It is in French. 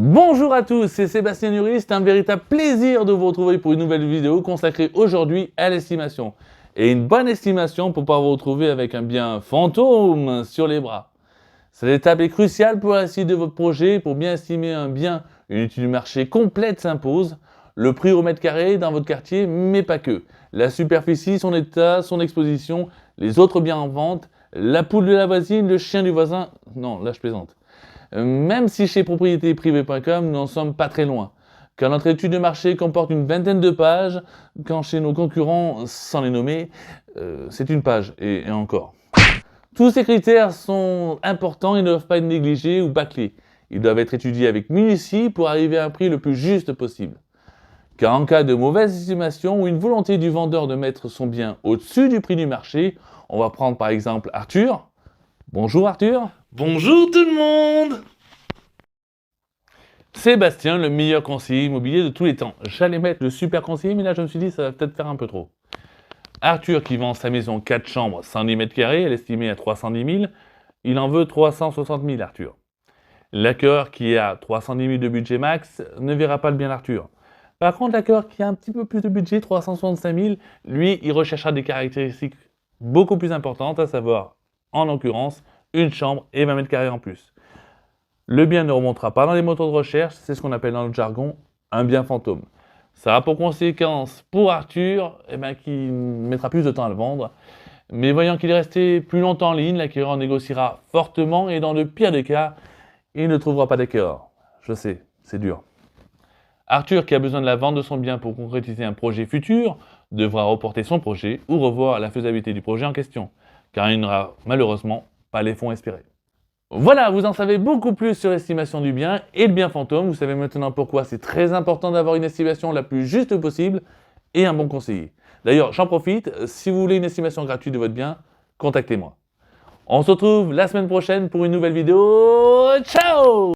Bonjour à tous, c'est Sébastien Nury, c'est un véritable plaisir de vous retrouver pour une nouvelle vidéo consacrée aujourd'hui à l'estimation. Et une bonne estimation pour pouvoir vous retrouver avec un bien fantôme sur les bras. Cette étape est cruciale pour la réussite de votre projet. Pour bien estimer un bien, une étude du marché complète s'impose. Le prix au mètre carré dans votre quartier, mais pas que. La superficie, son état, son exposition, les autres biens en vente, la poule de la voisine, le chien du voisin... Non, là je plaisante. Même si chez propriétéprivée.com, nous n'en sommes pas très loin. Car notre étude de marché comporte une vingtaine de pages, quand chez nos concurrents, sans les nommer, c'est une page, et encore. Tous ces critères sont importants et ne doivent pas être négligés ou bâclés. Ils doivent être étudiés avec minutie pour arriver à un prix le plus juste possible. Car en cas de mauvaise estimation ou une volonté du vendeur de mettre son bien au-dessus du prix du marché, on va prendre par exemple Arthur. Bonjour Arthur. Bonjour tout le monde! Sébastien, le meilleur conseiller immobilier de tous les temps. J'allais mettre le super conseiller, mais là je me suis dit ça va peut-être faire un peu trop. Arthur qui vend sa maison 4 chambres, 110 mètres carrés, elle est estimée à 310 000, il en veut 360 000 Arthur. L'acquéreur qui a 310 000 de budget max ne verra pas le bien Arthur. Par contre, l'acquéreur qui a un petit peu plus de budget, 365 000, lui, il recherchera des caractéristiques beaucoup plus importantes, à savoir, en l'occurrence, une chambre et 20 mètres carrés en plus. Le bien ne remontera pas dans les moteurs de recherche, c'est ce qu'on appelle dans le jargon un bien fantôme. Ça a pour conséquence pour Arthur qu'il mettra plus de temps à le vendre. Mais voyant qu'il est resté plus longtemps en ligne, l'acquéreur négociera fortement et dans le pire des cas, il ne trouvera pas d'acquéreur. Je sais, c'est dur. Arthur, qui a besoin de la vente de son bien pour concrétiser un projet futur, devra reporter son projet ou revoir la faisabilité du projet en question, car il n'aura malheureusement pas les fonds espérés. Voilà, vous en savez beaucoup plus sur l'estimation du bien et le bien fantôme. Vous savez maintenant pourquoi c'est très important d'avoir une estimation la plus juste possible et un bon conseiller. D'ailleurs, j'en profite, si vous voulez une estimation gratuite de votre bien, contactez-moi. On se retrouve la semaine prochaine pour une nouvelle vidéo. Ciao!